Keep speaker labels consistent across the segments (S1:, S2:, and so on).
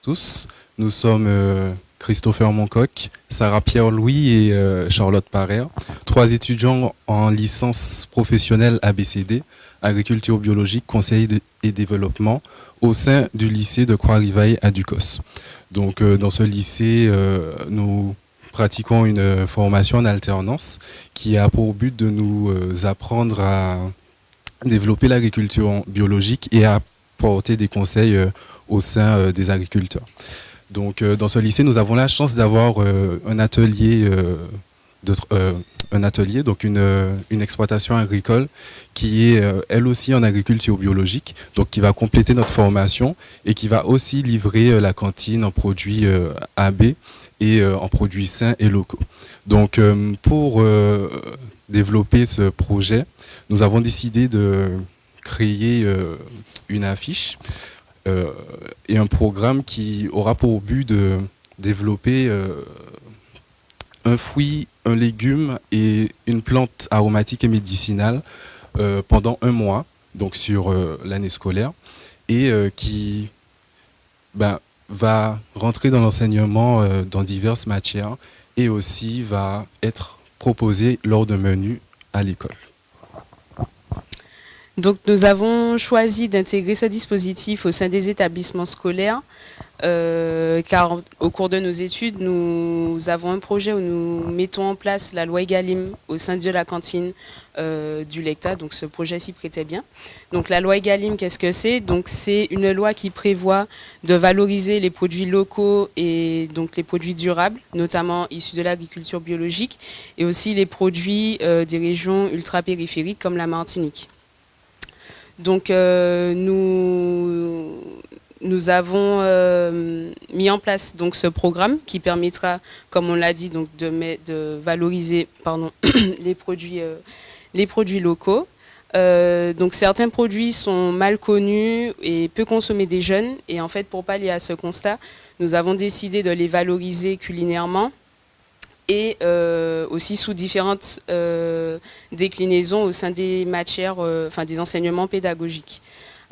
S1: tous. Nous sommes Christopher Moncoq, Sarah Pierre-Louis et Charlotte Parer, 3 étudiants en licence professionnelle ABCD, agriculture biologique, conseil et développement, au sein du lycée de Croix-Rivaille à Ducos. Donc dans ce lycée, nous pratiquons une formation en alternance qui a pour but de nous apprendre à développer l'agriculture biologique et à apporter des conseils au sein des agriculteurs. Donc dans ce lycée, nous avons la chance d'avoir un atelier, donc une exploitation agricole qui est elle aussi en agriculture biologique, donc qui va compléter notre formation et qui va aussi livrer la cantine en produits AB et en produits sains et locaux. Donc pour développer ce projet, nous avons décidé de créer une affiche et un programme qui aura pour but de développer un fruit, un légume et une plante aromatique et médicinale pendant 1 mois, donc sur l'année scolaire, et qui va rentrer dans l'enseignement dans diverses matières et aussi va être proposé lors d'un menu à l'école.
S2: Donc nous avons choisi d'intégrer ce dispositif au sein des établissements scolaires car au cours de nos études, nous avons un projet où nous mettons en place la loi Egalim au sein de la cantine du LECTA, donc ce projet s'y prêtait bien. Donc la loi Egalim, qu'est-ce que c'est? Donc c'est une loi qui prévoit de valoriser les produits locaux et donc les produits durables, notamment issus de l'agriculture biologique, et aussi les produits des régions ultra-périphériques comme la Martinique. Donc nous avons mis en place donc ce programme qui permettra, comme on l'a dit, donc de valoriser les produits locaux. Donc certains produits sont mal connus et peu consommés des jeunes. Et en fait, pour pallier à ce constat, nous avons décidé de les valoriser culinairement et aussi sous différentes déclinaisons au sein des matières, des enseignements pédagogiques.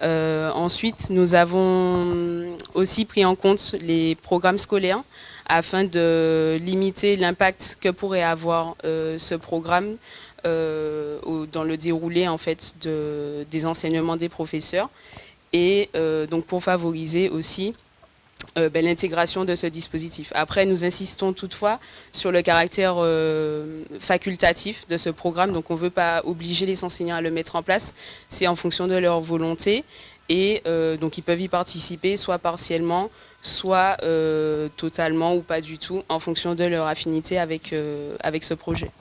S2: Ensuite, nous avons aussi pris en compte les programmes scolaires afin de limiter l'impact que pourrait avoir ce programme dans le déroulé en fait des enseignements des professeurs et donc pour favoriser aussi l'intégration de ce dispositif. Après, nous insistons toutefois sur le caractère facultatif de ce programme. Donc, on ne veut pas obliger les enseignants à le mettre en place. C'est en fonction de leur volonté. Et donc, ils peuvent y participer soit partiellement, soit totalement ou pas du tout, en fonction de leur affinité avec ce projet.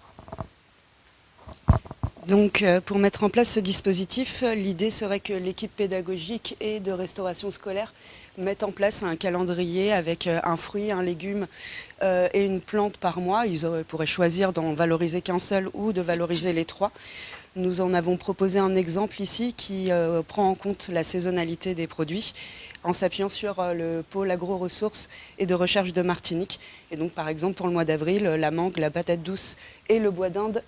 S3: Donc, pour mettre en place ce dispositif, l'idée serait que l'équipe pédagogique et de restauration scolaire mette en place un calendrier avec un fruit, un légume et une plante par mois. Ils pourraient choisir d'en valoriser qu'un seul ou de valoriser les 3. Nous en avons proposé un exemple ici qui prend en compte la saisonnalité des produits en s'appuyant sur le pôle agro-ressources et de recherche de Martinique. Et donc, par exemple, pour le mois d'avril, la mangue, la patate douce et le bois d'Inde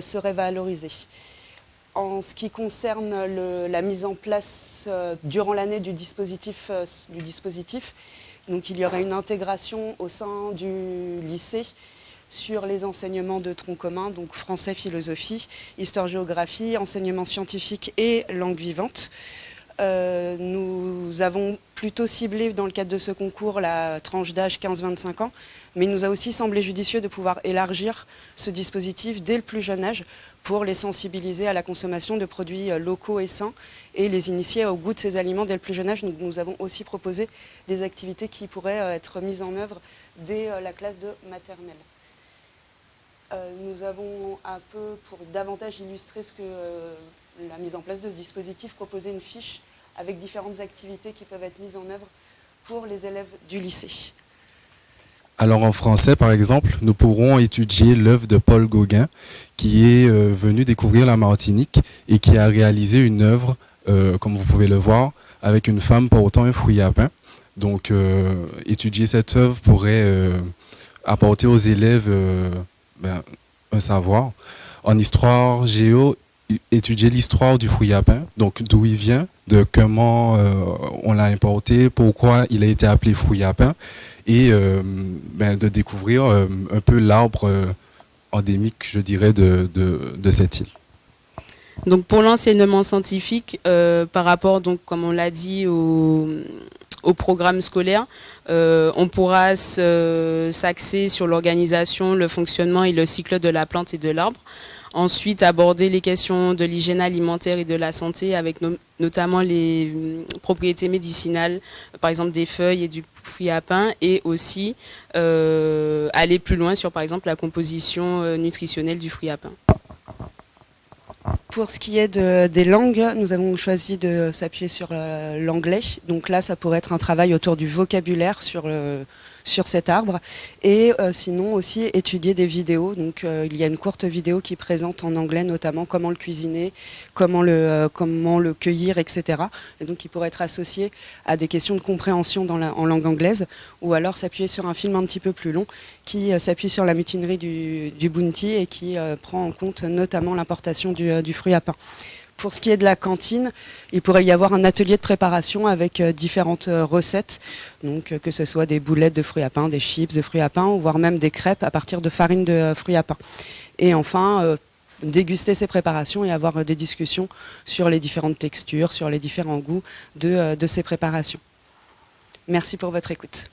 S3: seraient valorisés. En ce qui concerne la mise en place durant l'année du dispositif, donc il y aurait une intégration au sein du lycée sur les enseignements de tronc commun, donc français, philosophie, histoire-géographie, enseignement scientifique et langue vivante. Nous avons plutôt ciblé dans le cadre de ce concours la tranche d'âge 15-25 ans, mais il nous a aussi semblé judicieux de pouvoir élargir ce dispositif dès le plus jeune âge pour les sensibiliser à la consommation de produits locaux et sains et les initier au goût de ces aliments dès le plus jeune âge. Donc, nous avons aussi proposé des activités qui pourraient être mises en œuvre dès la classe de maternelle. Nous avons un peu, pour davantage illustrer la mise en place de ce dispositif, proposé une fiche avec différentes activités qui peuvent être mises en œuvre pour les élèves du lycée.
S1: Alors en français, par exemple, nous pourrons étudier l'œuvre de Paul Gauguin qui est venu découvrir la Martinique et qui a réalisé une œuvre, comme vous pouvez le voir, avec une femme portant un fruit à pain. Donc étudier cette œuvre pourrait apporter aux élèves un savoir. En histoire, géo, étudier l'histoire du fruit à pain, donc d'où il vient, de comment on l'a importé, pourquoi il a été appelé fruit à pain, et de découvrir un peu l'arbre endémique, je dirais, de cette île.
S2: Donc pour l'enseignement scientifique, par rapport, donc, comme on l'a dit, au programme scolaire, on pourra s'axer sur l'organisation, le fonctionnement et le cycle de la plante et de l'arbre. Ensuite, aborder les questions de l'hygiène alimentaire et de la santé avec notamment les propriétés médicinales, par exemple des feuilles et du fruit à pain, et aussi aller plus loin sur, par exemple, la composition nutritionnelle du fruit à pain.
S3: Pour ce qui est des langues, nous avons choisi de s'appuyer sur l'anglais. Donc là, ça pourrait être un travail autour du vocabulaire sur cet arbre. Et sinon aussi étudier des vidéos. Donc il y a une courte vidéo qui présente en anglais notamment comment le cuisiner, comment le cueillir, etc. Et donc il pourrait être associé à des questions de compréhension en langue anglaise, ou alors s'appuyer sur un film un petit peu plus long qui s'appuie sur la mutinerie du Bounty et qui prend en compte notamment l'importation du fruit à pain. Pour ce qui est de la cantine, il pourrait y avoir un atelier de préparation avec différentes recettes, donc que ce soit des boulettes de fruits à pain, des chips de fruits à pain, voire même des crêpes à partir de farine de fruits à pain. Et enfin, déguster ces préparations et avoir des discussions sur les différentes textures, sur les différents goûts de ces préparations. Merci pour votre écoute.